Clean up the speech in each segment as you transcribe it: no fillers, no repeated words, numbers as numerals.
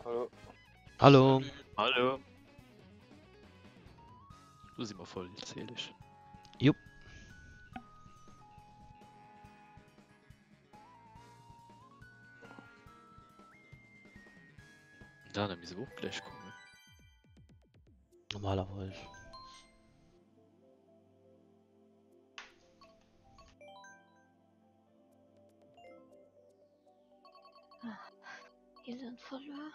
Hallo. Hallo. Hallo. Du siehst mal voll zählig. Jupp. Da haben wir so gleich kommen. Normalerweise. Wir sind verloren.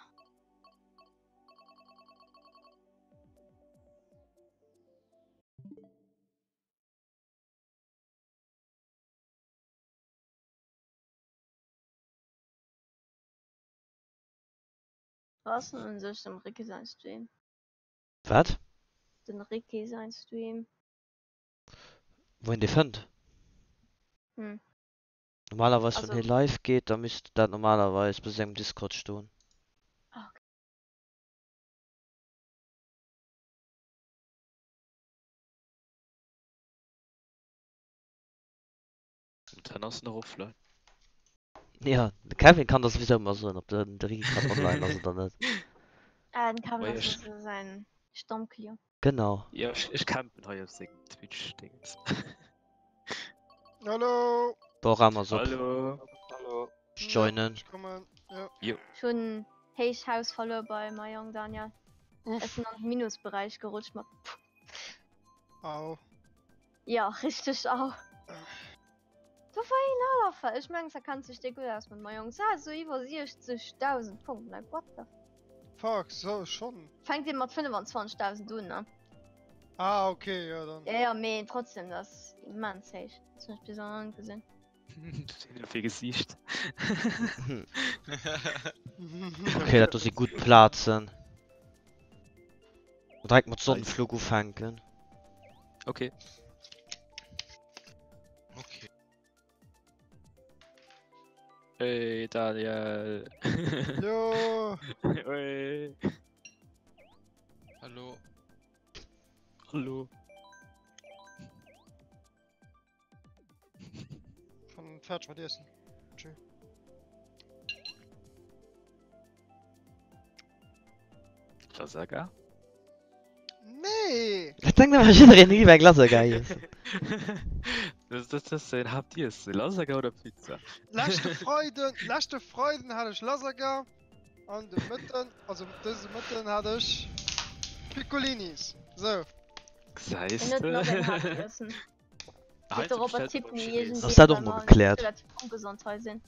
Was denn sich dem Ricky sein Stream? Was? Den Ricky sein Stream. Wohin die findet? Hm. Normalerweise, Also- wenn hier live geht, dann müsste das normalerweise bis im Discord stehen. Okay. Und dann hast du noch offline. Ja, der Kevin kann das wieder immer so, ob der Ricky gerade online ist oder nicht. Dann kann Aber das ich- so sein Stammklient. Genau. Ja, ich campen heute auf den Twitch-Dings. Hallo. Da haben wir so Hallo. Hallo. joinen. Ich komme. Ja. Schon Heiß Haus verloren bei Mayong Daniel. Es Uff. ist noch im Minusbereich gerutscht. Au. Ja, richtig auch. Du war ihn alle. Ich meine, da kann sich dir gut aus mit Mayong. So über 60.000 Punkte. Like, what the Fuck, so schon. fängt ihr mit 25.000 an, ne? Ah, okay, ja dann. Ja, aber trotzdem, das ist immens heiß. Das ist nicht besonders gesehen. Viel Gesicht. Okay, das ist gut platzen. Und direkt mit Sonnenflug aufhängen. Okay. Okay. Hey, Daniel. Jo. Hey. Hallo. Hallo. Von fertig mit Essen. Tschüss. Lasaga? Nee. Ich denke mal, ich hätte nie bei Glas geil. Habt ihr es? Lasaga oder Pizza? Letzte Freuden hatte ich Lasaga. Und die Mitten, also diese Mitten hatte ich Piccolinis. So. Ich nicht noch den Hack essen. Halt, Bitte Robert Tippen Das ist doch mal geklärt. relativ ungesund heute sind.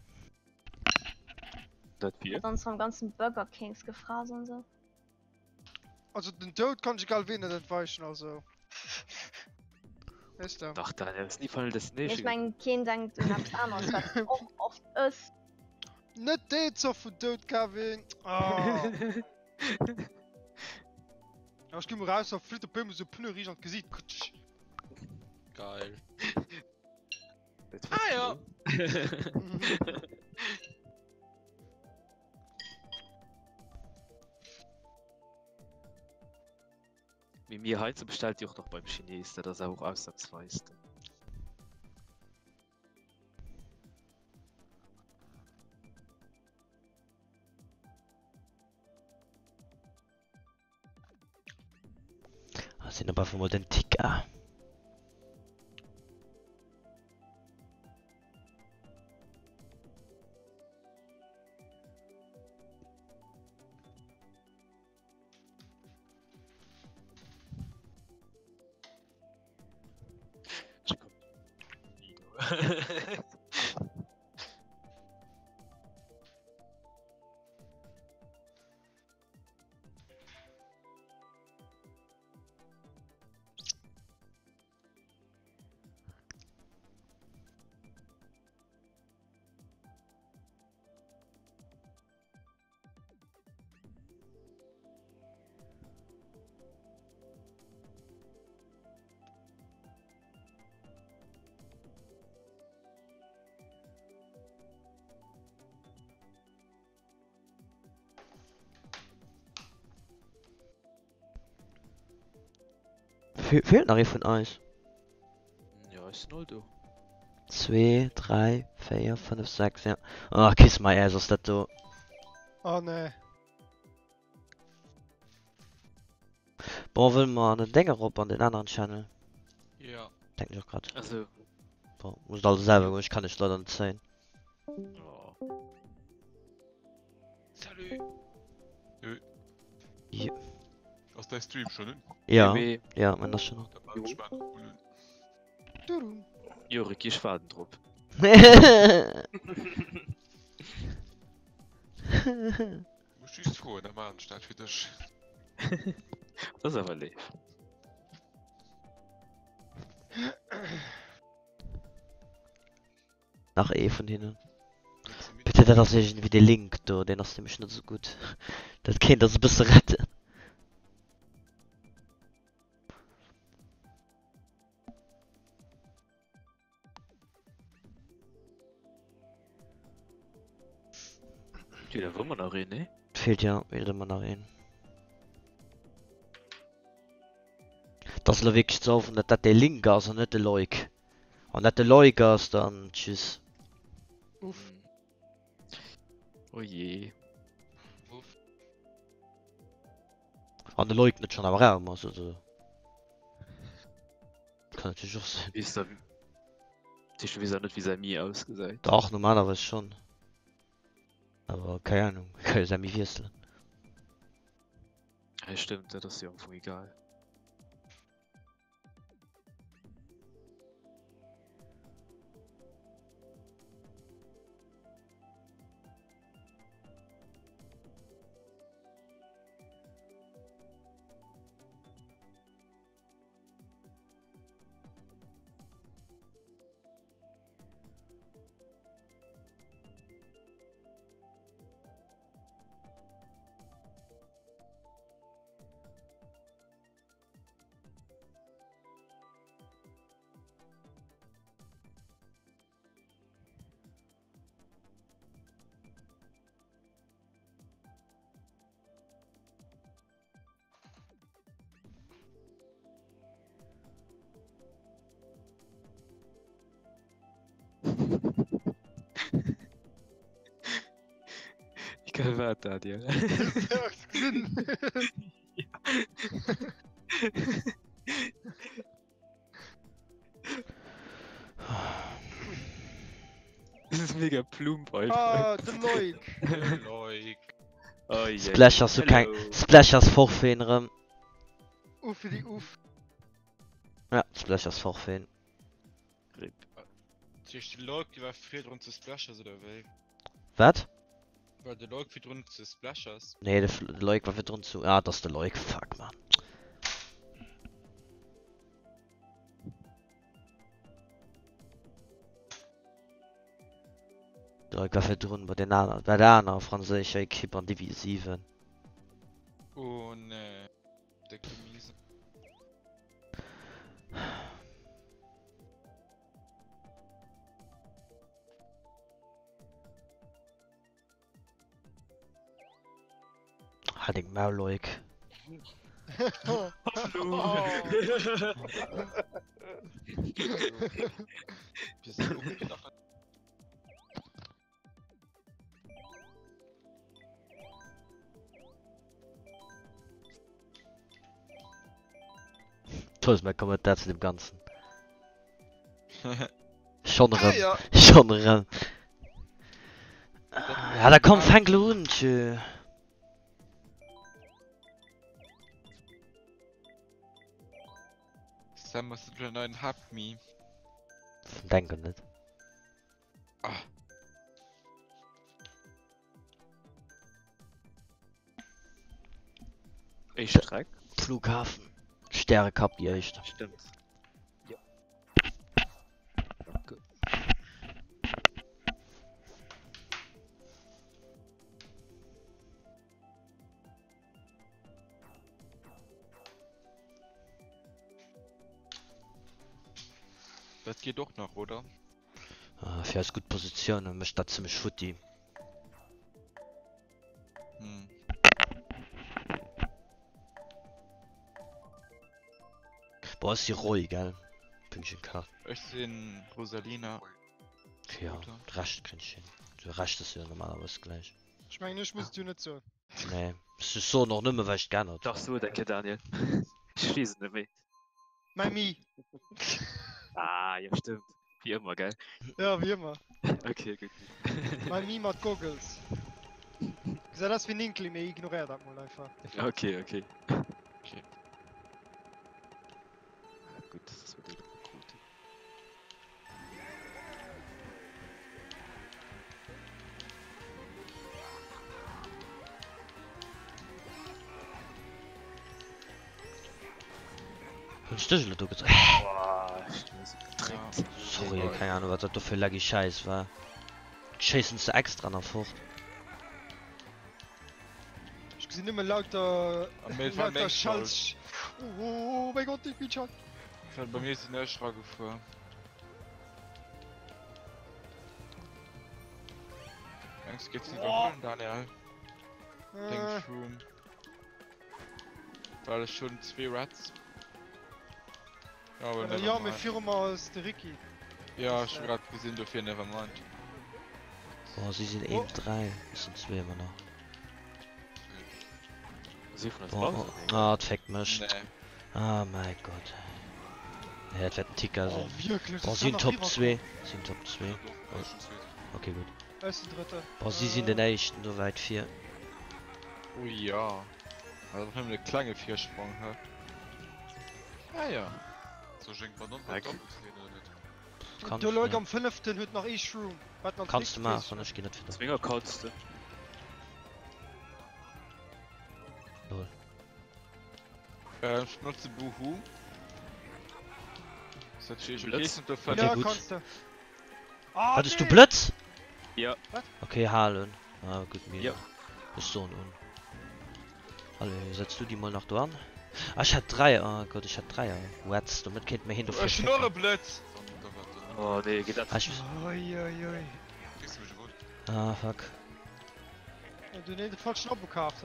Das Bier? Hat uns vom ganzen Burger Kings gefragt und so. Also den Tod kann ich egal wen nicht entweichen, also. Ist der. Doch, Daniel, das ist nie voll das nicht. Ich mein Kind denkt, du hast anders, was auch oft ist. Nicht den so von Tod, Kevin. Ah. Ja, ich geh mal raus auf Flitter Pömmel so Pneu riechen und gesehen. Geil. Ah ja. Wie mir heute bestellt ihr auch noch beim Chinesen, das ist auch ausnahmsweise. Das sind aber von den Ticker. Fehlt noch von Eis. Ja, ist null du. 2, 3, 4, 5, 6, ja. Ah, kiss my ass, was das da? Oh ne. Boah, will man einen Dinger op an den anderen Channel? Ja. Denk ich auch grad. Also, Boah, muss alles selber, ich kann nicht leider nicht sehen. oh, Salut. Ja. Aus der Stream schon, ne? Ja, Mimi, ja, man das schon noch. Da war ich gespannt. Cool. Tudum. Jorik, ich faden drauf. Du schießt vor, der Mann steht für dich. Das ist aber lieb. Nach E von denen. Willst du mit? Bitte, das ist irgendwie der Link, da, den hast du nämlich nicht so gut. Das Kind, das ein bisschen retten. Die, da wollen wir noch reden, ne? Fehlt ja wieder mal nach ihnen. Das ist wirklich zu hoffen, dass das der Link ist und nicht der Like. Und nicht der Like ist, dann tschüss. Uff. Oh je. Uff. Und der Like nicht schon am Raum, also so. Kann natürlich auch sein. Wie ist da... Siehst du, wie nicht wie Sami ausgesagt? Doch, normalerweise schon. Aber keine Ahnung, kann ja sein wie Wirstel. Ja, stimmt, das ist ja irgendwo egal. Ich kann weiter, dir. Ja, gesehen. Das ist mega plump einfach. Ah, der Leuk. Leuk. Oh je. Splash hast du kein. Splash hast vorfehlen. Uff für die Uff. Ja, Splash hast vorfehlen. Die Leuk, die war viel rund zu Splashers oder wie? Was? Weil der Leuk viel rund zu Splashers. Nee, der Like war für drin zu. Ah, das ist der Like. Fuck, man. Der Like war für drin bei den anderen. Bei der anderen französischen Equipe an Division. Und der Chemise. Halt ich mal Like. Oh. Wir sind umgedacht. So ist mein Kommentar zu dem Ganzen. Schon Ja, ran. ja. Schon ran. Ja, da kommt Frank Lunch. Sam musst du einen neuen Hub Me. Denke nicht. Ah. Ich streck. Flughafen. Sterne gehabt, die echt. Stimmt. Ja. Danke. Das geht doch noch, oder? Für als gut Position und mich da ziemlich footy. Hm. Boah, ist die ruhig, gell? Pünktchen K. Ich sehe Rosalina. Okay, ja, recht kann ich hin. Du recht ist ja normalerweise gleich. Ich meine, ich muss du nicht so. Nee, es ist so noch nimmer, weil ich gerne Doch so, danke Daniel. Ich schließe nicht mehr. Mami. Ah, ja, stimmt. Wie immer, gell? Ja, wie immer. Okay, gut. Mami mit Goggles. Ich sag das wie Ninkli, mir ignoriert das mal einfach. Okay, okay. Okay. Ah, gut, das wird wieder gut. Und Stichel, du gesagt. Boah, ich bin so getrennt. Sorry, keine Ahnung, was das für laggy Scheiß war. Chasen sie extra nach fort. Ich sehe nicht mehr lauter. Am Ende war lauter nicht Schalz. Oh mein Gott, ich bin schon. Bei mir ist die Neuschrage vor. Angst geht's nicht Oh. auf Daniel. Denk schon. Weil es schon 2 Rats. Ja, aber Ja, mit Firma aus der Ricky. Ja, ich hab grad gesehen, du für Nevermind. Boah, sie sind Oh. eben 3. Das sind 2 immer noch. Sie von uns Boah, raus, oh, ah, das fängt mich. Nee. Ah, mein Gott. Ja, das wird ein Ticker Oh, sein. wirklich. Boah, das sie kann sind noch Top rüberkommen. 2. Sie sind Top 2. Ja, doch, ja, schon zweite. Okay, gut. Erste, dritte. Boah, sie sind den ersten, so weit 4. Oh ja. Also noch eine kleine Viersprung, hä? Ah ja. So schenkt man noch Danke. was doppelt oder nicht? Kannst Der Leute du, am 5. hat noch E-Shroom. kannst du machen, ich geh nicht wieder. Zwinger kannst du. Lol. Ich nutze Buhu. Das ist natürlich okay, Blitz? sind davon. Okay, Ja, gut. kannst du. Ah, Hattest du nee. Blitz? Ja. Okay, Halen. Ah, gut, mir. Ja. Ist so ein Un. Hallo, setzt du die mal nach dran? Ah, ich hatte 3. Ah Gott, ich hatte 3. What's, damit kennt man hinter Schnurreblitz! Dann da war Oh nee, geht das. Ah, ich, Oi, oi, oi. kriegst du mich gut. ah, fuck. Ja, du nimmst den falschen abgekauft,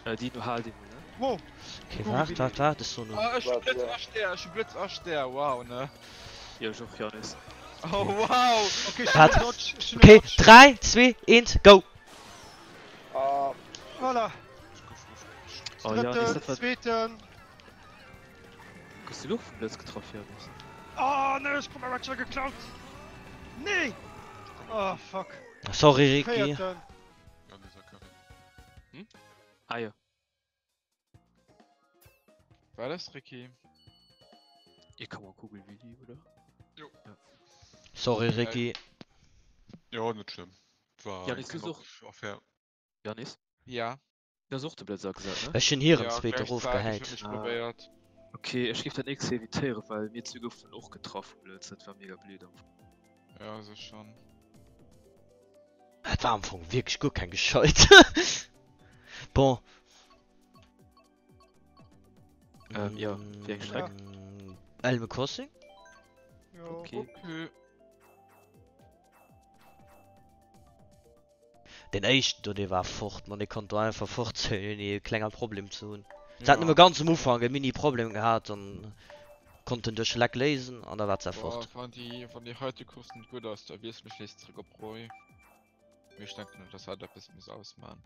ey. Die du halt immer, ne? Wow. Okay, Cool, warte, wie warte, warte, das ist so ein Un. Ah, ich blitz auch der, wow, ne? Ja, ich auch Janis. Oh, wow! Okay, Warte. Notch. Okay, 3, 2, 1, go! Voilà. Oh ja, Dritte, ist das was? zweiten. Hast du Luft vom Blitz getroffen, Janis? Oh, ne, ich komm aber schon geklaut. Nee. Oh, fuck. Sorry, Ricky. Vierten. Ja, dieser Curry. Ah ja. War das Ricky? Ihr kann mal Kugel wie die, oder? Sorry, Ricky. Ja, nicht schlimm. War Ja, nicht genug gesucht. auf fair. Janis? Ja. Der suchte Blitz auch gesagt, ne? Ich bin hier im Ja, zweiten Ruf gleichzeitig geheilt. hab ich probiert. Okay, ich gebe dann nichts evitieren, weil mir Züge von auch getroffen Blitz. Das war mega blöd. Ja, so schon. Das war am Anfang wirklich gut kein Gescheut. Bon. Ja, wie ein Schreck. Elme Crossing? Ja. Okay. Okay. Den echt, der war fort, man, ich konnte einfach fortzählen, ein kleiner Problem zu tun. Sie Ja. hatten immer ganz am Anfang ein Mini-Problem gehabt und konnten durch Schlag lesen und dann war es Boah, fort. von die heute Kursen gut aus, da wirst du mich jetzt zurück pro. Ich denke nur, das hat ein bisschen was ausmachen.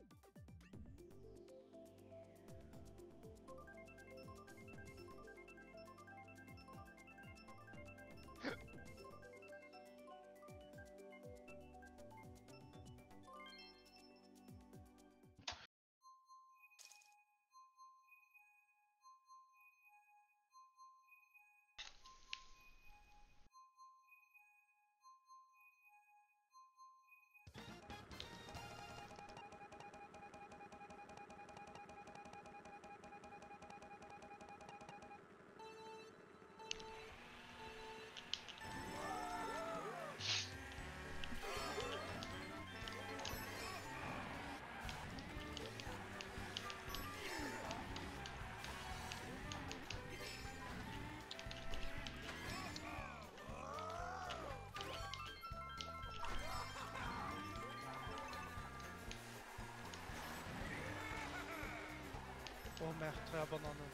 Oh, merde, 3 Bananen.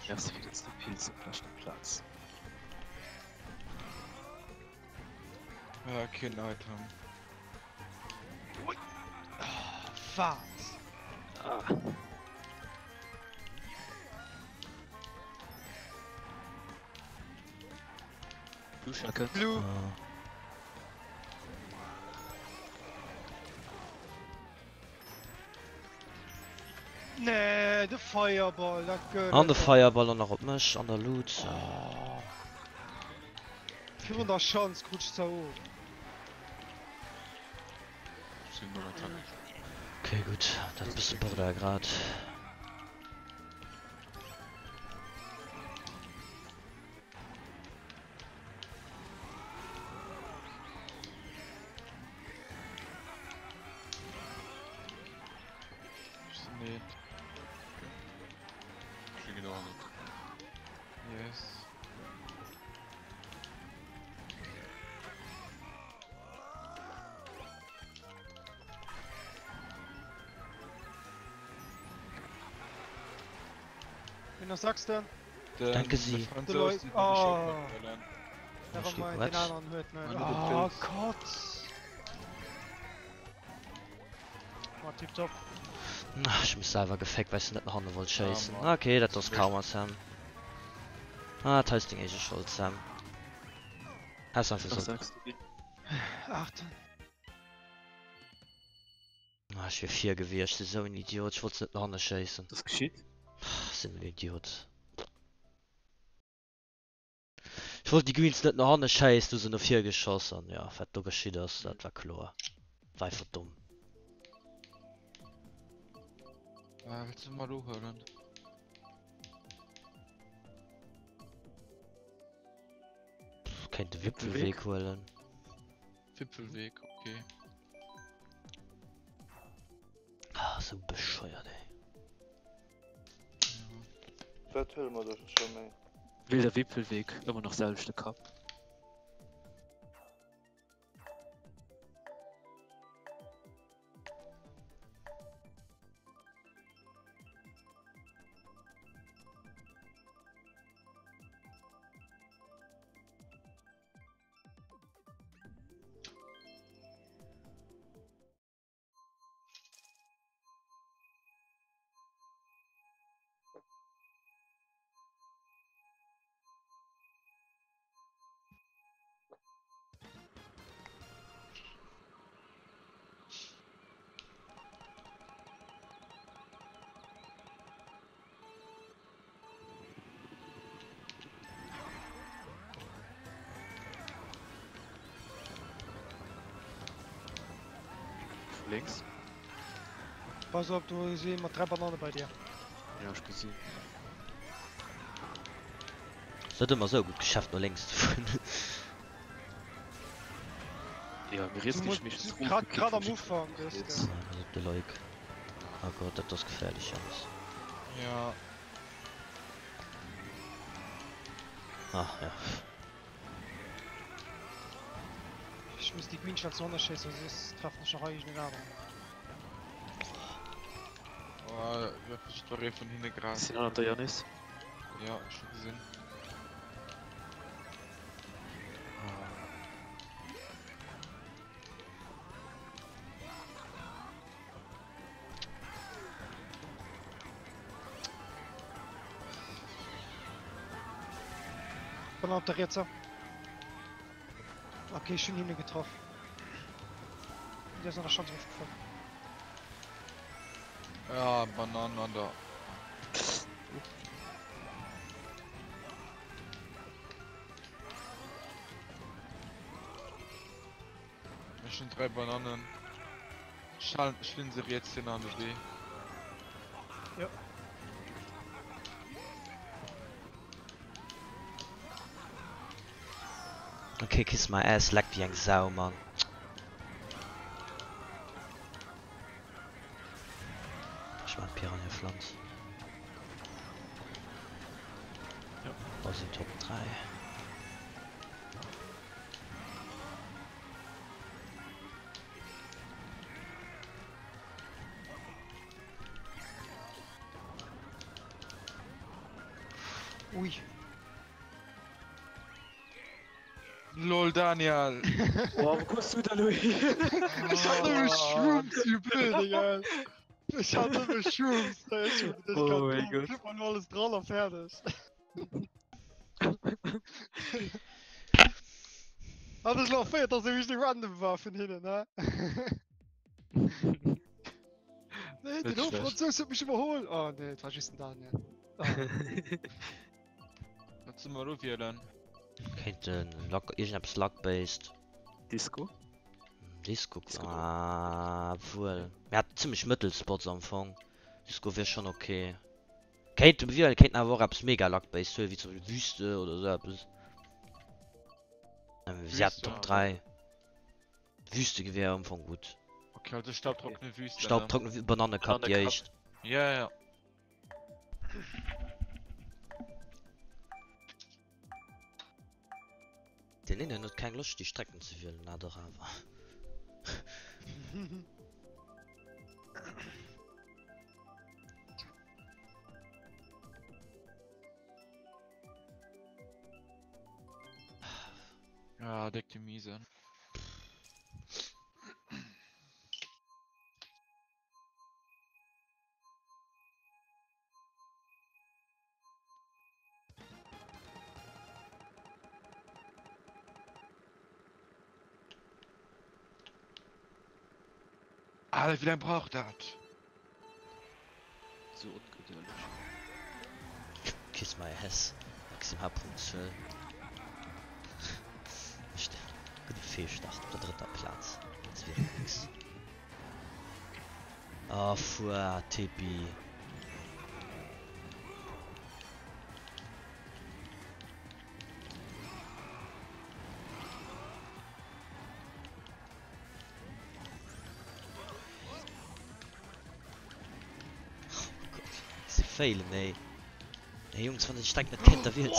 Merci für das Pilz im Platz. Ja, kein Item. Was? Ah. Du Schacke. Blue. Ah. Nee, de Fireball, dat gönnt. An de Fireballer noch op mech an der Loot. Oh. 400 Chance, krutsch zu. Sind nur noch dran. Okay gut, dat bist du Border grad. Ist nicht. Kriege noch nicht. Yes. Wenn du sagst, dann. Danke Sie. Franzosen, Oh. Hast du Nevermind, gequatscht? den anderen hört nicht. Andere Oh Pilz. Gott. Oh, tipptopp. Ach, ich muss selber gefeckt, weil ich nicht nach Hause wollte chasen. Mann. Okay, das ist kaum Sam. Ah, Tasting ist schuld, Sam. Hast du einfach Was so. sagst du? Achten. Ah, ich will 4 gewirrscht, so ein Idiot, ich wollte nicht nach Hause chasen. Das geschieht? Sind ein Idiot. Ich wollte die Greens nicht nach Hause chasen, du sind auf 4 geschossen. Ja, was da geschieht ist, das war klar. War einfach dumm. Ah, willst du mal holen? Kein Wippelweg holen. Wipfelweg, okay. Ah, so bescheuert, ey. Dat hëll mat schon méi. Wilder Wippelweg, immer noch selbst Kap. Links? Pass auf, du siehst immer 3 Bananen bei dir. Ja, ich gesehen. Das hat immer so gut geschafft, nur längst. Ja, mir jetzt nicht mich Gerade am Anfang. Das Jetzt. ist Also, der Leuk. Oh Gott, das ist gefährlich alles. Ja, Ach ja. Ich muss die Queen Station schießen, sonst treffen wir schon eigentlich nicht an. oh, wir Story von hinten gerade. Sind auch noch der Janis? Ja, schon gesehen. Bin auf der Ritze. Okay, schon hinten getroffen. Der ist noch eine Chance aufgefallen. Ja, Bananen an der. Wir schon 3 Bananen. Schlingen sie jetzt hin an der B. Okay, kiss my ass, leckt wie ein Sau, Mann. Ich mach Piranha Pflanz. Ja. Was sind Top 3? Ui. Lol, Daniel. Boah, wo kommst du da, Louis? Ich hatte mich Shrooms, wie blöd, Digga. Ich hatte mich Shrooms. Oh mein Gott. Klipp mal alles dran und fertig. Hat es noch fehlt, dass ich nicht random war von hinten, ne? Nee, Nicht den schlecht. Französ hat mich überholt. Oh nee, was ist denn da, ne? Was sind wir da wählen? Kennt Lock, irgendetwas Lock-based. Disco? Disco, Disco. wohl. Er hat ziemlich Mittelspots am Anfang. Disco wäre schon okay. Kennt wir, kennt aber auch mega Lock-based, so wie zum Beispiel Wüste oder so etwas. Sie hat Wüste, Top aber- 3. Wüste wäre am Anfang gut. Okay, also staubtrockene Wüste. Staubtrockene Banane Cup, die Banane Cup. echt. Ne? Ja, ja. Den Innen hat keine Lust, die Strecken zu wählen, na doch aber. Ja, deck die Miese. Alter, wie lange braucht das? So ungeduldig. Kiss my ass. Maximal Punktzahl. Gute Fehlstart auf der dritter Platz. Das wäre nix. Oh, fuhr, Tippi. Oh Gott, sie failen, ey. Hey Jungs, wenn ich steigt nicht kennt, da wird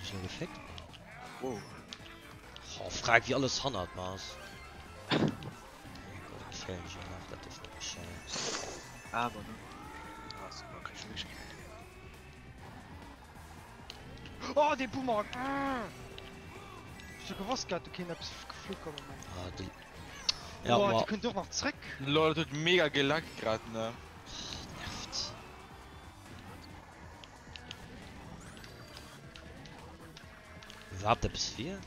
schon gefickt? Wow. Oh, frag wie alles 100 Maß. Oh Gott, ich fäll mich nach, das ist nicht geschehen. Aber, ne? Ah, super, krieg ich wirklich. Oh, den Boomerang! Ich hab gewusst, gehabt, du kannst etwas geflogen kommen, Mann. Ah, ja, Oh, wow. die können doch noch zurück. Lol, das hat mega gelackt gerade, ne? Nervt. Überhaupt bis 4?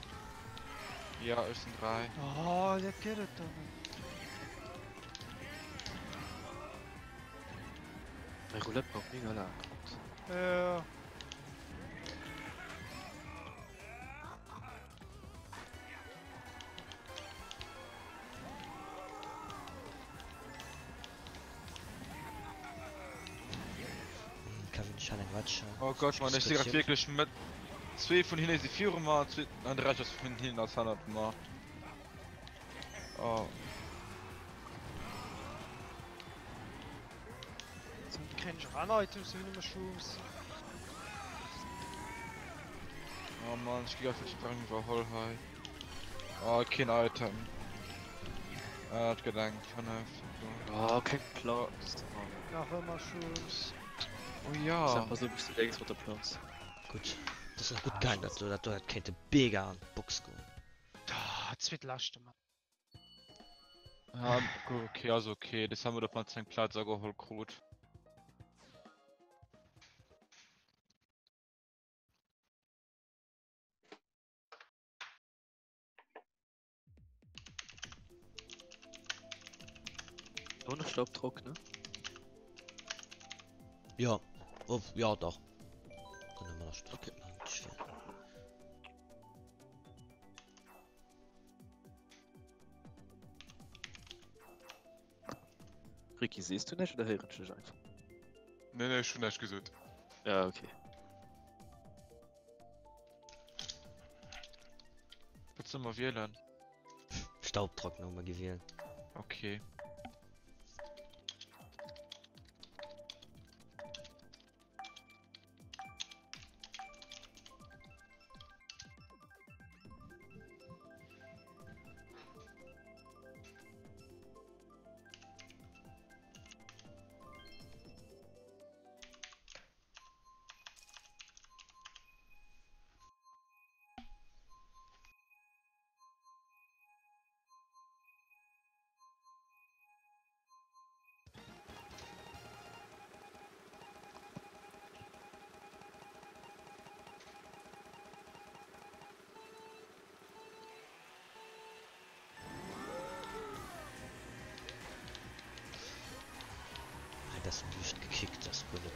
Ja, es sind 3. Oh, der geht es doch nicht. Mein Roulette braucht mega lang. Kevin Shining Watcher. Oh Gott, man, ich sehe gerade wirklich mit 2 von hinten, die 4 mal, 2 und 3 von hinten als 100 mal. Oh, Sind keine Run-Items, wie nicht mehr Schuss. oh Mann, ich gehe auf den Strang überhol, hi. Oh, kein Item. Hat gedankt, vernünftig. Oh, kein Platz. Nach immer Schuss. Oh Ich ja. sag mal so, bist du längst mit der Platz. Gut. Das ist gut geil, dass du halt keine Bega an Box gehen. Ah, zweit Laste, Mann. Ja, gut, okay, also okay, das haben wir doch mal 10 Platz geholt, gut. Ohne Staubdruck, ne? Ja. Oh, ja, doch. Können wir das okay. Ricky, siehst du nicht oder hörst du dich einfach? Ne, schon nicht gesagt. Ja, okay. Willst du mal wählen? Staubtrockner mal gewählt. Okay. das Büst gekickt, das gut gut.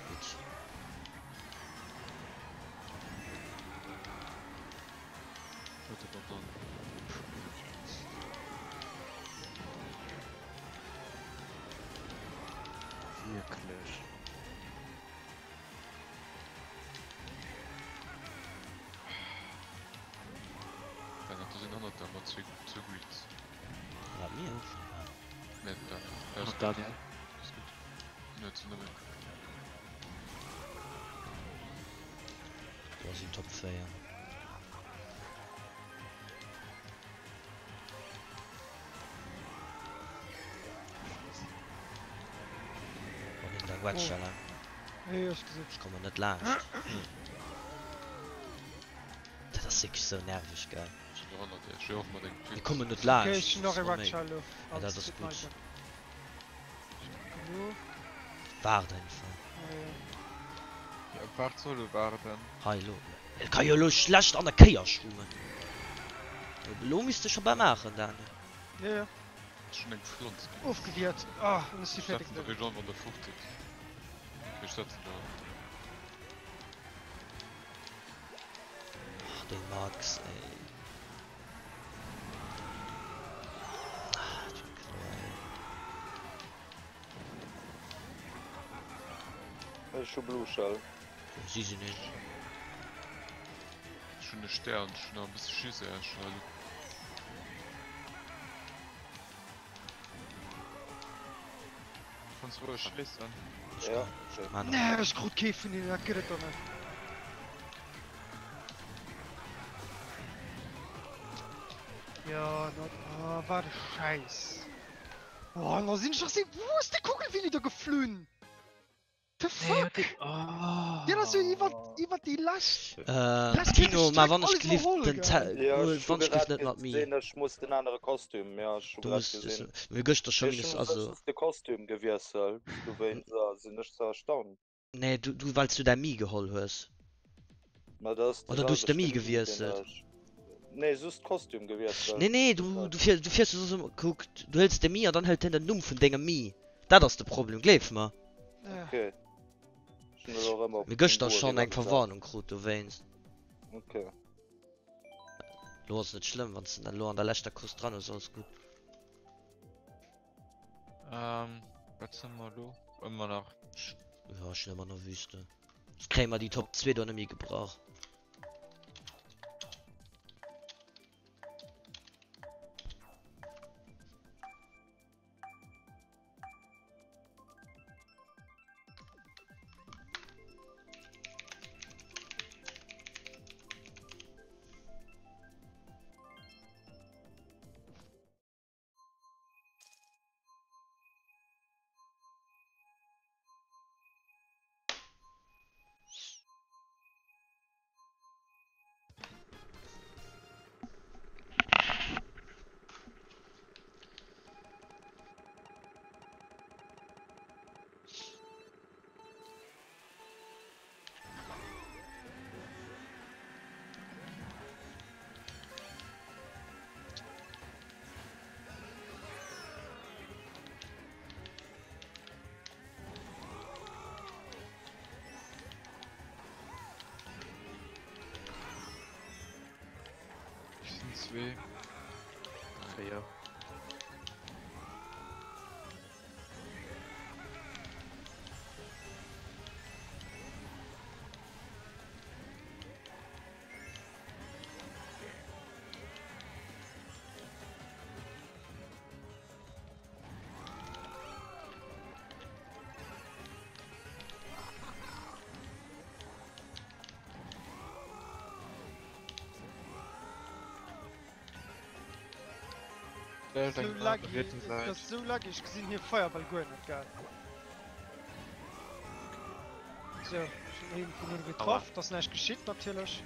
Warte, Bordon. Wirklich. Dann hat er den anderen da mal zu gut. Ja, mir. Nicht dann. Ja, Und ist gut. Daniel. Ist gut. Nicht zu nehmen. Du hast ihn Top 4. Und in der Watschala. Ja, ich gesehen. Ich komme nicht lang. Das ist wirklich so nervig, geil. Schon der andere, der schwer auf mal den Wir kommen nicht lang. Okay, ich noch so ein mega. Wackschallo. Ja, das ist gut. So. Warte einfach. Ja, wart soll du warten. Hallo. Ich kann ja nur schlecht an der Keier schwimmen. Lo müsst du schon beim machen, dann. Ja, ja. Schon ein Pflanz. Aufgewehrt. Ah, und ist die Ich fertig. dachte, der Region von der Frucht ist. Ich dachte, da. Ach, den Max, ey. Ah, du Kleid. Schon Blueschall. Sie sind nicht. Schon eine Stern, schon ein bisschen Schüsse, ja, schon alle. Kannst ruhig schießen. Ja, Mann, Nee, ich gut käfen in der Gerät doch nicht. Ja, war der Scheiß. Boah, da sind schon wo ist die Kugel wieder geflohen? The fuck? Ja, das ist über die Last. Tino, mal wann ich alles gelieft verholen, den gell? ja, wann ich ich schon gelieft gerade nicht mit mir. gesehen, ich muss ein anderes Kostüm, ja, ich schon Du gerade musst, gesehen. mir gehst schon Ich wieder, schon also, das Kostüm gewechselt. Du weinst so, sind nicht so erstaunt. nee, du, weil du dein Mii geholt hast. Na, das ist Oder du hast der Mii gewechselt. Nee, so ist Kostüm gewechselt. Nee, du fährst so geguckt, du hältst der Mii und dann hält den Numm von deinem Mii. Das ist das Problem, glaub mir. Ja. Okay. Ich bin auch immer auf Mir gehst dem doch Boot schon die eine ganze Zeit. Verwarnung, gut, du weinst. Okay. Los, nicht schlimm, wenn du dann an der letzten Kurs dran ist, alles gut. Was sind wir da? Immer noch. Ja, schon immer noch Wüste. Ich krieg mal die Top 2 da nicht mehr gebraucht. Sind zwei. Ja. So laggy, das ist so laggy, ich gesehen hier Feuerball gut nicht, geil. So, schon eben von ihm getroffen, das ist nicht geschickt natürlich.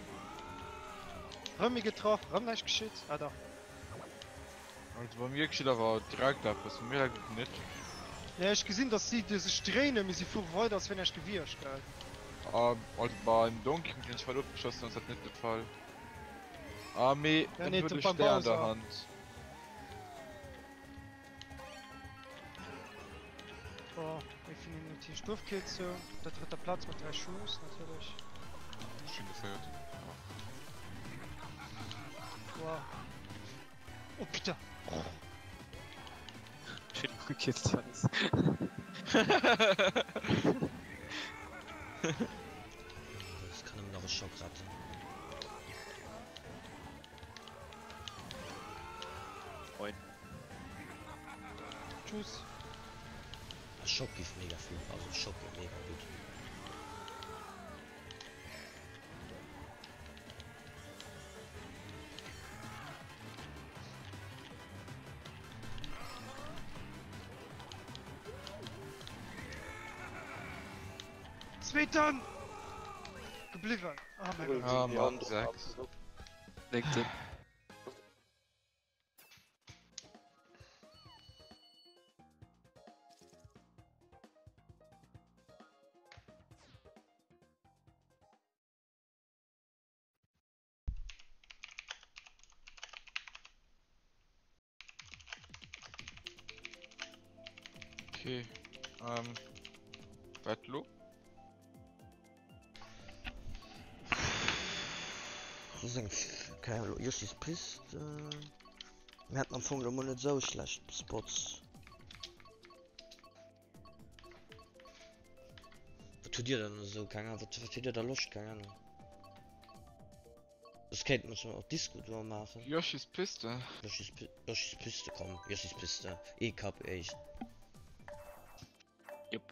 Römi getroffen, Römi nicht geschickt, ah da. Also bei mir geschieht aber direkt ab, was mir halt nicht. Ja, ich gesehen, dass sie diese Strähne, wie sie fuhr weiter, als wenn er gewirrscht, geil. Also beim Donkey bin ich voll abgeschossen, das hat nicht der Fall. Me, Ja, dann nee, würde ich beim der an der Bowser. Hand. Oh, definitiv Stufkill so. Der dritte Platz mit 3 Schuss, natürlich. Schiene feiert. Wow. Oh, bitte. Oh. Schön umgekehrt alles. Das kann ihm noch ein Schock raten. Moin. Tschüss. Der Schock gibt mega viel, also Schock geht mega gut. Zweitern! Geblieben. Oh mein Gott. Ah, Die Mann, andere 6. absolut. LinkedIn. Okay. Wettlo? Keine Ahnung, Yoshis Pist. Wir hatten am Anfang immer nicht so schlecht Spots. Was tut ihr denn so? Keine Ahnung, was tut ihr da los? Keine Ahnung. Das könnte man schon auch Disco machen. Yoshis Piste. Yoshis Piste, komm. Yoshis Piste. E-Cup, echt. Jupp.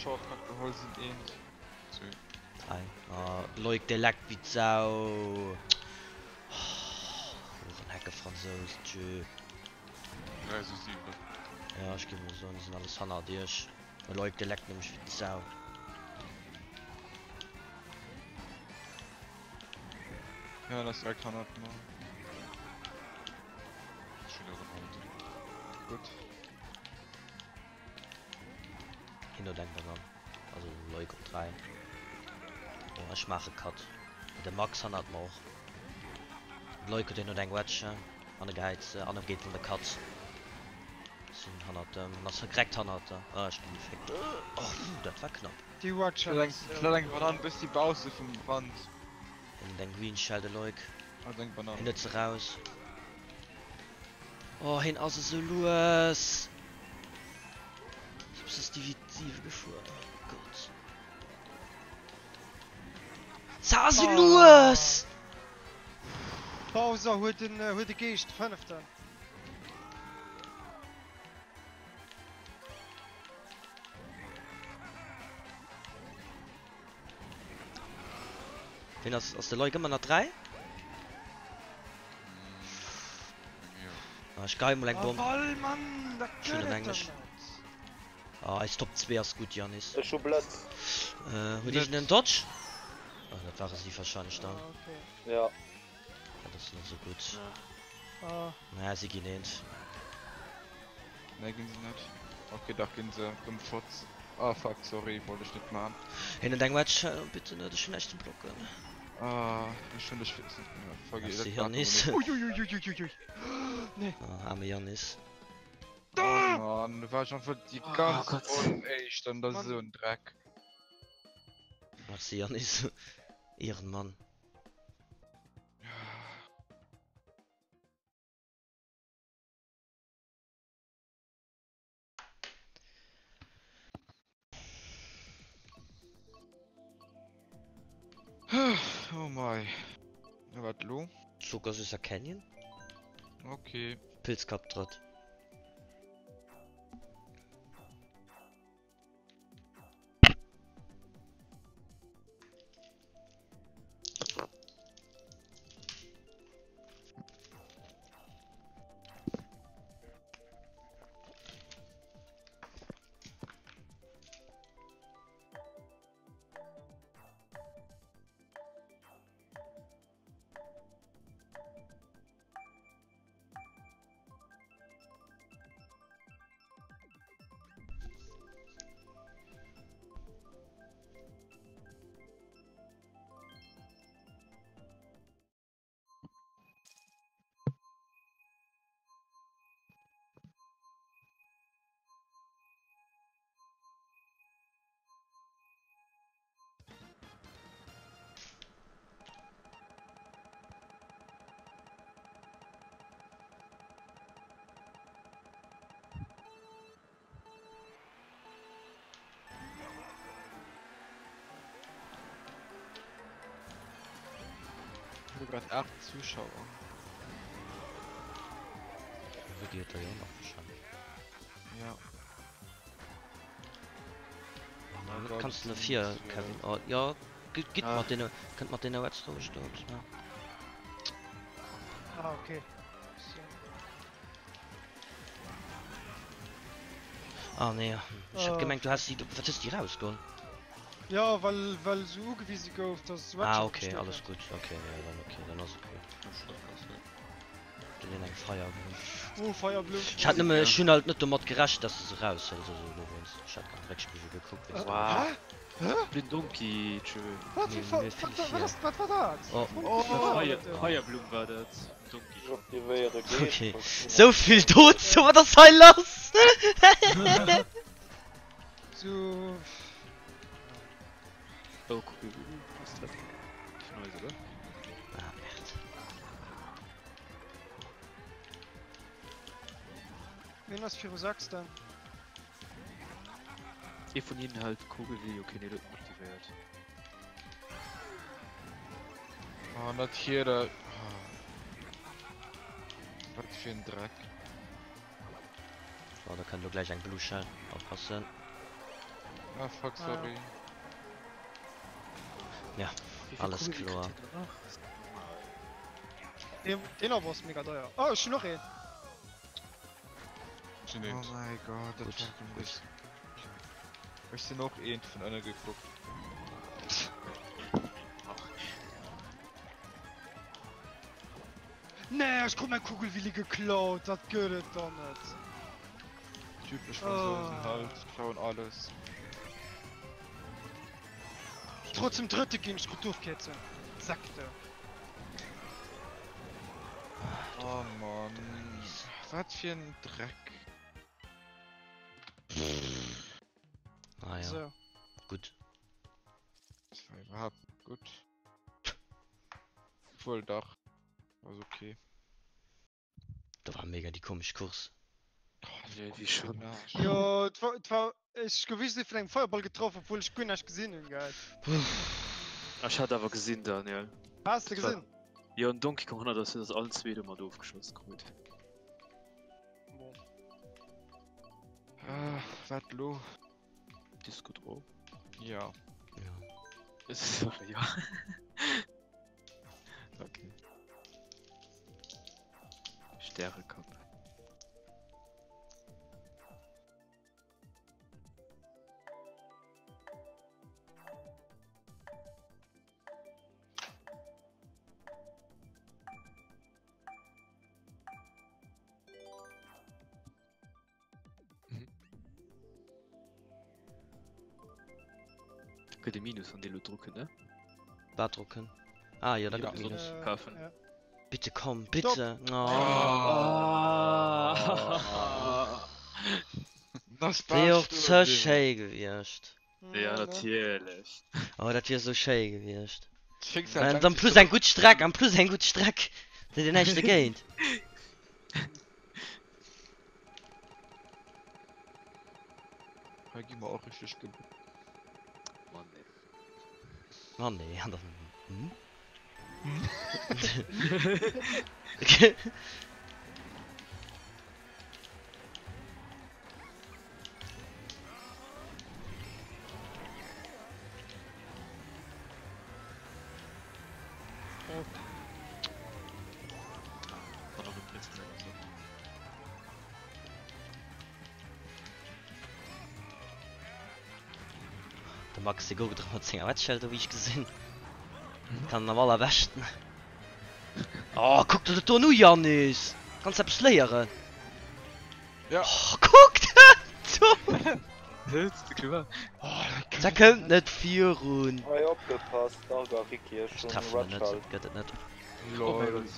Short geholt sind ähnlich. Hi. Leuk, der leckt wie Sau. So ein Hacke Französ, tschö. Ja, so 7. Ja, ich gebe mir so, die sind alles Hanna durch. Leuk, der leckt nämlich wie Sau. Ja, das direkt 100 mal. Schöner Runde. Gut. Hinter denkt er dann. Also Leuk um 3. Ja, ich mache Cut. Der Max hat man auch. Leuk den nur denkt Watcher. An der Geiz, an der geht von der Cut. Sind 100, das ist direkt 100. Ah, ich bin defekt. Oh, das war knapp. Die Watcher. Kleiner Bananen bis die Bause vom Wand. Und den Green schalte Leuk. Ah, denk Bananen. Hinter sie raus. Oh, hin also so los. Das ist die gefahren. Oh Gott. Sah sie los! Pause holt den Geist, 5. Wen aus der Leute immer noch 3? Ja. Ah, ich gehe mal ein Bomb. Jawohl, Mann! Das Schön in geht Englisch. doch nicht. Ah, ist Top 2 ist gut, Janis. Der schon Platz. Wo die den Dodge? Ah, das war sie wahrscheinlich Ah, dann. okay. Ja. Ja, das ist nicht so gut. Ah, Naja, sie gehen nicht. Ne, gehen sie nicht. Okay, da gehen sie 5 Shots. Ah, fuck, sorry, wollte ich nicht machen. Hin und Match, bitte nicht den schlechten Blocken. Ah, ich finde ich schwitzen. Ja, vergeht. Das ist Janis. uiuiuiuiui. Nee. Ah, arme Janis. Oh Mann, du warst schon für die ganze Gott. Runde echt dann da Mann. so ein Dreck. Merci, Janis. Ehrenmann. Oh mein. Ja, was lo? Zuckersüßer Canyon? Okay. Pilzkaptrott. gerade 8 Zuschauer. Wo geht er ja noch wahrscheinlich? Ja. Ja, Gott, kannst du eine das 4, ist, Kevin? Oh, ja, geht Ah. mal den, könnt man den jetzt durchstürzen, ne? Ah, okay. So. Ah, nee. Ich hab Ah. gemeint, du hast die, was ist die rausgegangen? Ja, weil so angewiesen auf das Ah, okay, alles gut. Okay, ja, dann ist okay. Den einen Feierabend. Oh, Feuerblut. Ich hatte nämlich schon halt nicht damit gerechnet, dass es raus ist. Also, ich hab gar nicht wirklich geguckt. wie es war. Wow. Blind Donkey, tschö. Was, Nee, wie fa- mir fiel was, vier. was war das? Oh. Feuerblum war das. Ich Donkey. hab die Wehre geht. Okay. So viel tot, so war das sein los! So. Oh, cool. Was ist das? Neues, oder? Ah, echt. Wen was für sagst dann? Ihr von ihnen halt Kugel wie okay, nicht motiviert. Oh, nicht hier der. Oh. Was für ein Dreck. So, da kann du gleich ein Blue Shell aufpassen. Ah, fuck, sorry. Ja, alles klar. Den aber ist mega teuer. Oh, schon noch einen. Schon Oh nicht. mein Gott, das Gut, war gut. Hast du noch einen von einer geguckt? Nee, ich komm mein Kugelwilli geklaut, das geht doch nicht. Typisch Oh. Franzosen halt, klauen alles. Trotzdem dritte gegen Strukturkette. Sagte. Oh Mann. Was für ein Dreck. Ah ja, So. gut. Das war überhaupt nicht gut. Voll Dach. Also okay. Da war mega die komische Kurs. Ja, die schon. Ja, ich gewisse von einem Feuerball getroffen, obwohl ich gut nicht gesehen habe, geil. Ich hatte aber gesehen, Daniel. Hast du gesehen? Ja, und Donkey Kong hat das allen zwei mal doof geschossen. Gut. Ah, was lo? Das ist gut drauf. Ja. Ja. Es ist aber ja. Okay. Sternekappe. Die Minus an die du drucken, ne? Bartdrucken. Ah ja, da Ja, gibt Minus. kaufen. Ja. Bitte komm, bitte. Oh. Das Wär auch passt so irgendwie. schön gewirrscht. Ja, ne? natürlich. Oh, das wär so schön gewirrscht. Schicksal Und dankt dann sich plus doch- ein gut Strack, am plus ein gut Strack. Der den nächste geht. Da gehen wir auch richtig gut. Mann, ey. Oh nee, ja, dann. Hm? War noch ein Blitz drin, so. Der Max, der Go getroffen hat 10 Wettschilder, wie ich gesehen. Kann normaler besten. Oh, guck dir das doch nur, Janis. Kannst du etwas lehren? Ja. Oh, guck dir Das ist klar. das! Der kommt nicht führen. Ah, ja, abgepasst. Da gar Ricky ist Ich schon treffe ihn Ratschall. nicht, geht das nicht. Oh mein Lol. Gott.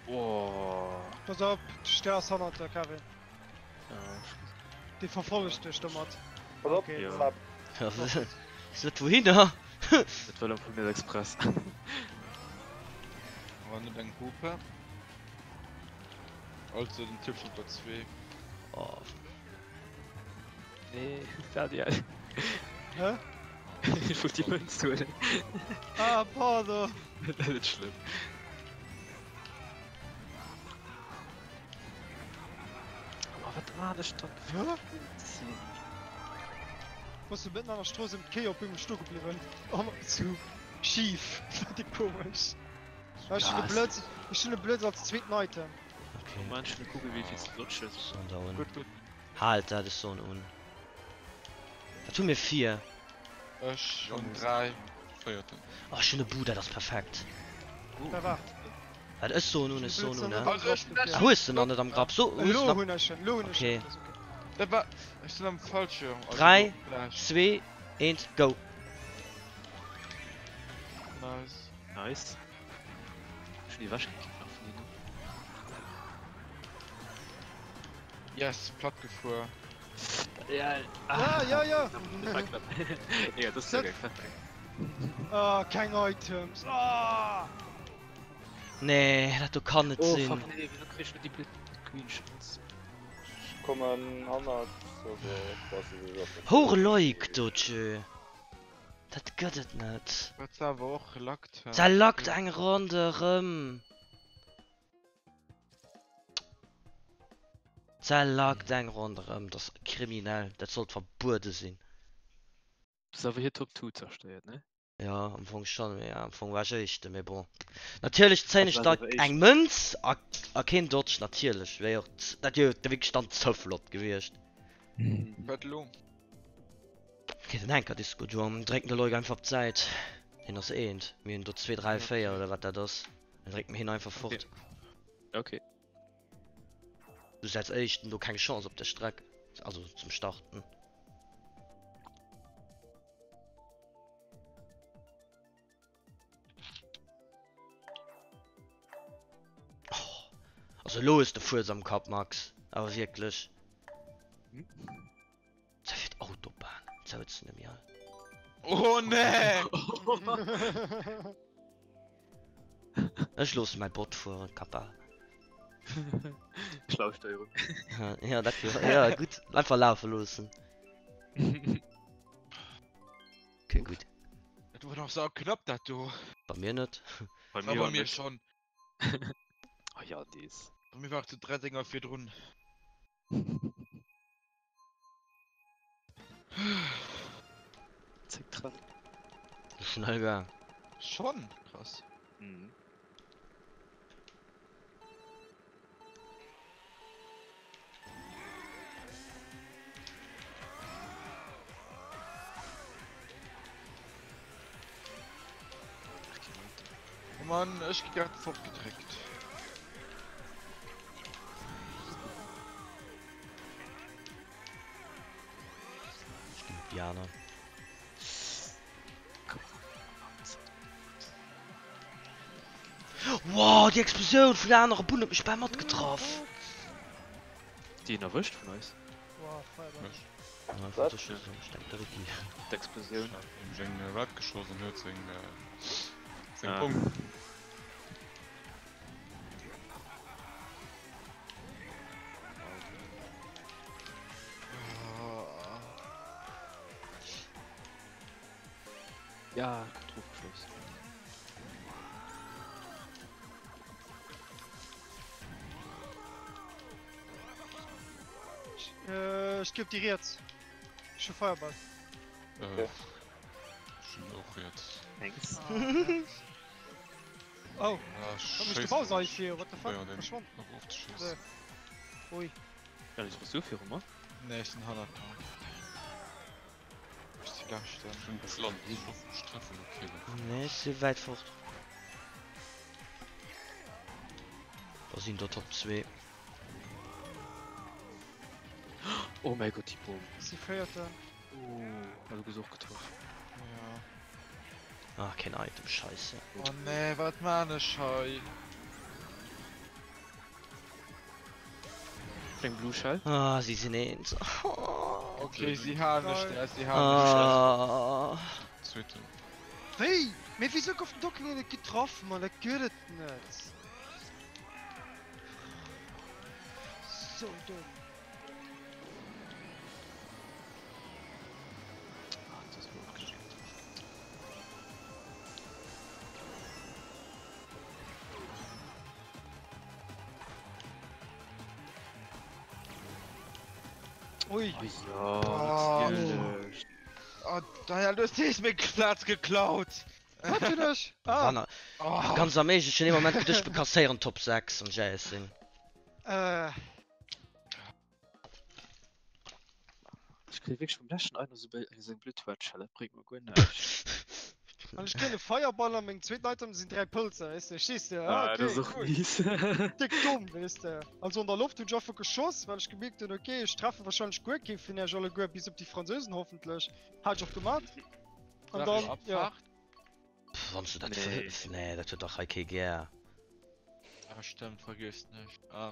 Oh. Pass auf, du stehst 100, der Kevin. Ja, Die verfolgst dich, der Mod. Pass auf, Okay. Ja. Flap. Ja, was ist das wohin, da? das war dann von mir Express. War nicht ein Hupe. Also den Tipp von Platz 2. Oh, Nee, fertig, Alter. Hä? Ich wollte die Münze holen. Ah, pardon. Das ist schlimm. Ah, das stand Ja? Was du mitten an der Straße im Key auf dem Stuhl geblieben? Oh, zu schief. Die komisch. Ja, ich schon blöd als zweiten Item. Okay. manche eine Kugel wie viel Lutsch ist. So, da unten. Gut, gut. Halt, das ist so ein Un. Da tun wir 4. Schon 3. Feierten. Oh, schöne Bude, das ist perfekt. Da war. Das ist so ein Un, ist so ein Un, ne? Also, Ah, wo ist denn noch nicht am Grab? So, wo ist Lo noch? Hunderchen, Lo Okay. Der war. Ich bin am Fallschirm. Also 3, gleich. 2, 1, go. Nice. Nice. Schon die Waschkicke noch von ihnen. Yes, platt gefahren. Ja, Ja. Ja, das ist ja geil. Ah, kein Items. Ah! Nee, das kann nicht Oh, sein. fuck, nee, wieso krieg ich nur die Queen Chance? Kommen Hannah, so quasi so. Hohe Leuk, du tschö. Das geht es nicht. Was aber auch gelockt. Da lockt ein Runde rum. Da lockt ein Runde rum. Das ist kriminell. Das sollte verboten sein. Das ist aber hier Top 2 zerstört, ne? Ja, am Anfang schon, ja, am Anfang war ich aber bon. Natürlich zähne ich Das da war aber echt. ein Münz, kein Dodge, natürlich. Wäre das ja der Weg stand so flott gewesen. Bettelung. Okay, dann denke ich, das ist gut, ja, direkt die Leute einfach Zeit. Hin das end. Wir haben dort 2, 3, 4 oder was das ist. Dann direkt mir hin einfach fort. Okay. Du sagst echt, du keine Chance auf der Strecke. Also zum Starten. Also lo ist der Fuß am Kopf, Max. Aber wirklich. Das wird Autobahn. Das wird's nicht mehr. Oh ne! Ich los mein Boot vor, Kappa. Schlausteuerung. Ja, das ja, gut. Einfach laufen lassen. Okay, gut. Du war noch so knapp, dass du. Bei mir nicht. Bei Aber war mir nicht. schon. Oh ja, dies. Bei mir war zu 3 Dinger 4 drin. Zeig dran. Schnell gegangen. Schon? Krass. Mhm. Oh Mann, ich geh grad fortgedrückt. Jana. Wow, die Explosion von der anderen Bunde hat mich beim Mod getroffen. Die ihn erwischt von uns. Wow, Feuerball. Ja, Was? das ist so, ich denke, da wirklich. Die Explosion. Ich hab einen Rad geschossen, hört sich Ah. Punkt. Ja, Druckschluss. Ich geb dir jetzt. Ich hab Feuerball. Okay. Schon auch jetzt. Thanks. Oh, Ah, hab mich gebaut, sag ich hier. What the fuck? Ja, den Verschwunden. noch aufzuschießen. Ui. Ja, das musst du für immer. Nächsten 100. Ist die Gaststelle. Schon das Land, so Strafen, okay. Nee, ist sehr weit fort. Da sind da Top 2. Oh mein Gott, die Bombe. Sie feiert dann. Oh, also gesucht getroffen. Ja. Ah, kein Item, scheiße. Oh ne, was meine Schei. Bring Blue Shell. Ah, sie sind eins. Okay, sie haben nicht, ja, sie haben Ah. Zweite. Hey! Mir wieso auf den Docking nicht getroffen, man? Das geht nicht. So dumm. Ah, das ist gut geschickt. Ui. Ja, Ah. natürlich. Oh, daher, du hast diesen Platz geklaut. Natürlich. Ah. Wann er- Oh, Ganz am méigchen im moment duch bekasseieren Top 6 an JS sinn. Ich krieg wirklich vom Lächen einer so ein Blutwärtschelle. Bringt mir gut nicht. Und ich kenne Feuerball am mein zweiten Item sind 3 Pulse, weißt du, stehst du? Ah, Okay, das ist auch cool. mies. Dick dumm, weißt du. Also in der Luft und ich einfach geschossen, weil ich gemerkt habe, okay, ich treffe wahrscheinlich gut, ich finde ja schon gut bis auf die Franzosen hoffentlich. Halt ich auf gemacht. Und dann, ja. Wann du dat Nee. nee, dat huet doch KG. ja, stimmt, vergiss nicht. Ja,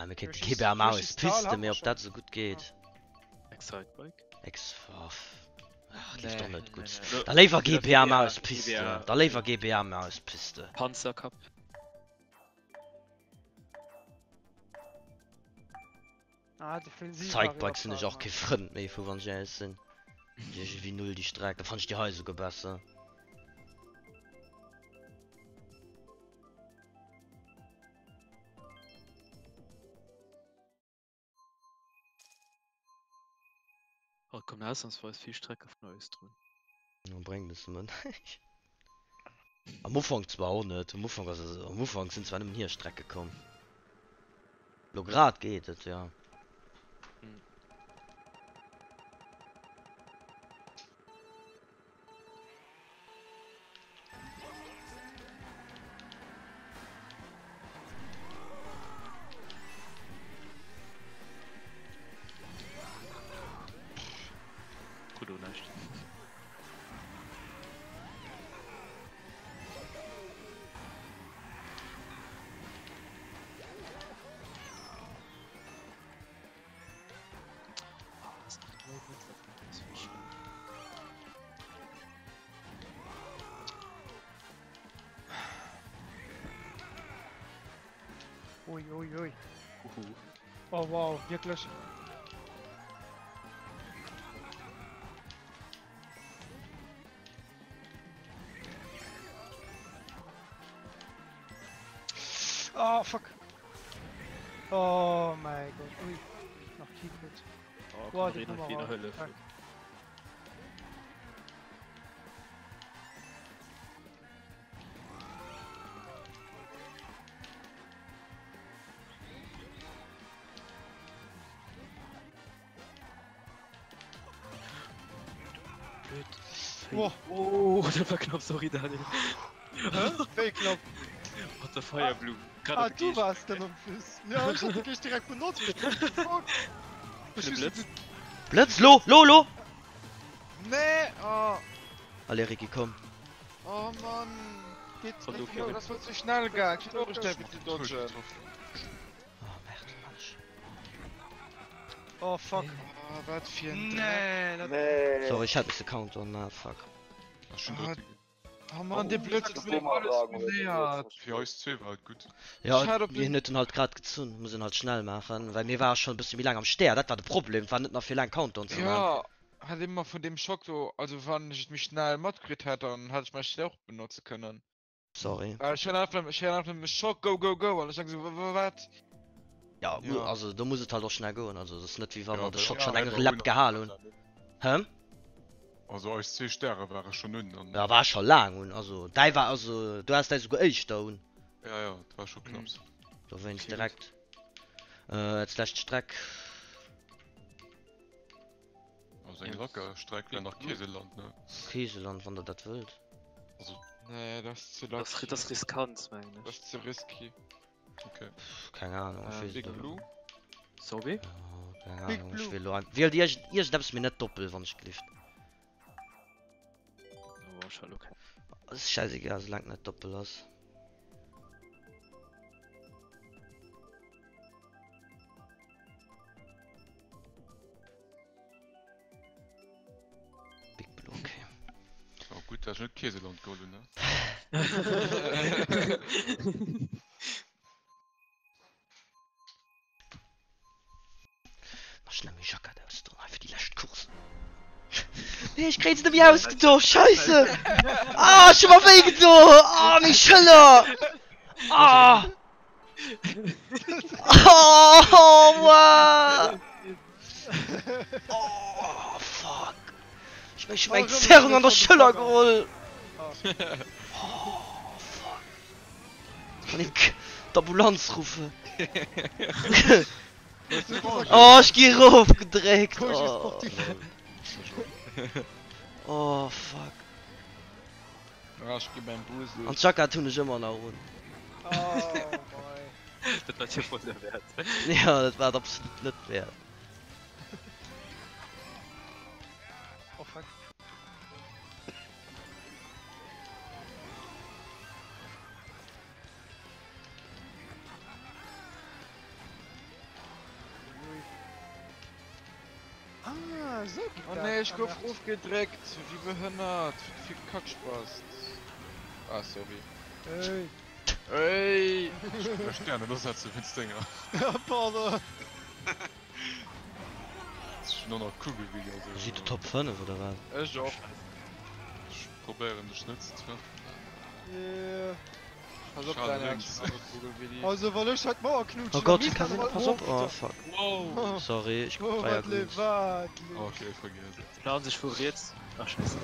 mir Ja, geht schießt- Kiber Maus schießt Tal Piste haben mir wir ob schon. dat so gut geht. Excitebike? Ex lief Nee, doch net gut. nee. Da lever Wieder GBA GBA, Maus Piste. GBA. Da lever GBA Maus Piste. Panzercup. Ah, defensiv. Zeitbike sind ich auch gefront méi vu wann JS sinn. Wie null die Strecke, fand ich die Häuser gebesser. Oh, komm, da ist uns voll viel Strecke auf Neues drin. Ja, bring das man. Am Anfang zwar auch nicht. Am Anfang sind zwar nicht hier Strecke gekommen. Lo grad geht es, ja. Gut, oder nicht? Ah, das ist nicht neu, das ist schlimm. Ui, ui, ui. Uhu. Oh wow, wirklich. Oh fuck. Oh mein Gott. Ui. Noch Keycrit. Oh, Boah, komm, die reden Nummer wie in der war- Hölle. fuck. Blöd. Oh. Oh, der war knapp, sorry, Daniel. Fake Knopf. What the Fire Blue. Gerade Ah, du warst dann am Fuß. Ja, ich hatte dich direkt benutzt. Fuck. Der Blitz. Blitz, lo! Nee, oh, Alleriki, komm. oh Mann. Geht Von nicht Luke. mehr. Das wird zu schnell gegangen. Ich glaube, ich darf bitte dodgen. Oh, Merde, Mensch. Oh fuck. Oh, was für ein Dreck. Nee, das Nee. Sorry, ich hatte nicht den Counter, na fuck. Das ist schon Ah, richtig. Oh Mann, der Blitz Das hat mir Nummer alles sagen, oder gelehrt. Für euch zwei war halt gut. Ja, Ich hatte auf wir den- hätten halt gerade gezogen, müssen halt schnell machen, weil mir war schon ein bisschen wie lange am Steher, das war das Problem, war nicht noch viel lang Counter und so. Ja, hat immer von dem Schock so, also wenn ich mich schnell Mod gekriegt hätte, dann hätte ich mein Schnell auch benutzen können. Sorry. Ich hatte einfach mit Schock, go, go, go, und ich sag so, was? Ja, Ja. also du musst es halt auch schnell gehen, also das ist nicht wie wenn man den Schock ja, schon hätte einen auch Lab einer gehalten. gemacht. Hä? Also euch zwei Sterne wäre schon nun. Ja, war schon lang und also, da war also, du hast da sogar echt da und Ja, das war schon knapp. da bin ich Okay, direkt. Jetzt lässt Streck. Also ein locker Strecke nach Käseland, ne? Kieseland, wenn du das willst. Also, Nee, das ist zu Das lucky. ist riskant, meine Das ich. ist zu risky. okay. Keine Ahnung, ich weiß Big nicht. Blue? Sorry? Ja, keine Big Ahnung, ich Blue. will nur. Weil ihr steppst mir nicht doppelt, wenn ich klift. Oh, schon okay. Das ist scheißegal, solange nicht doppelt ist. Big Blue, okay. Ja, gut, das ist nicht Käseland geworden, ne? Mach schnell meine Jacke aus, du einfach die letzten Kurs. Nee, ich krieg's nicht mehr ausgedacht, scheiße! Ah, schon mal wegen so! Ah, mich Schiller! Ah! Oh, wow! Oh, fuck. Ich möchte Oh, meine schon Zerrung wieder an der von Schiller Papa. geholt. Ah. Oh, fuck. Kann ich die Ambulanz rufen? Oh, ich geh rauf gedreckt. Coach ist Oh, sportiv. oh fuck. Ja, ich geh meinen Busel. Und Chaka tun ich immer noch rund. Oh, mei. Das war dir voll der Wert. Ja, das war absolut nicht wert. Oh, fuck. Ah, so geht Oh das. ne, ich Ah, gouf ja. aufgedreckt. Wie behindert. Viel Kackspaß. Ah, sorry. Ey. Ey! Ich möchte gerne lossetzen für den Dinger. Ja, pardon. Das ist nur noch Kugelwege. Also, Sieht der Top 5 oder was? Ich auch. Ich probiere den Schnitz zu finden. Yeah. Pass auf Schade, deine links. Kugelwilli. Also, weil ich halt mal knutschen. Oh Gott, Kevin, pass auf. Oh fuck. Oh, Sorry, ich oh, war ja was gut. lebat. Okay, vergiss es. Planen sich vor jetzt. Ach, scheiße.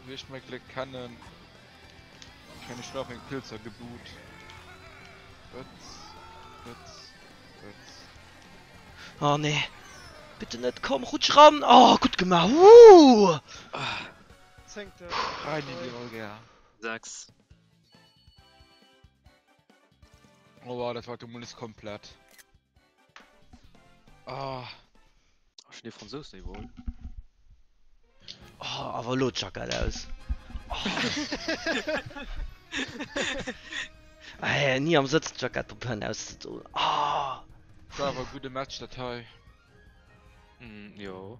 Wie ich mal Glück kann. Keine schlafen Pilzer geboot. Oh nee. Bitte nicht, komm, rutsch ran. Oh, gut gemacht. Zenkte. Rein in die Olga. Sag's. Oh wow, das war Tumulus komplett. Ah. Hast du die Franzosen nicht wohl? Oh, aber lo Chaka aus. Oh. Ey, nie am Sitzen Chaka Top 5 auszutun. Ah. Das war aber gute Matchdatei. Jo.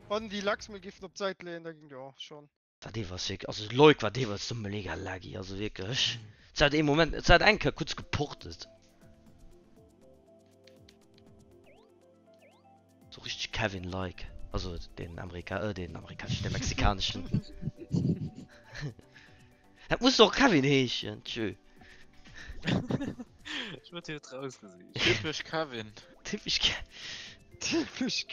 Und die Lachsmilgift auf Zeit lehnen, da ging ja schon. War die was wirklich, also Leuk war die was so mega laggy, also wirklich. Es hat im Moment, es hat ein kurz geportet. So richtig Kevin-like. Also den amerikanischen, den mexikanischen. Das muss doch Kevin heißen, tschö. Ich werd hier rausgesehen. Typisch Kevin. Typisch Typisch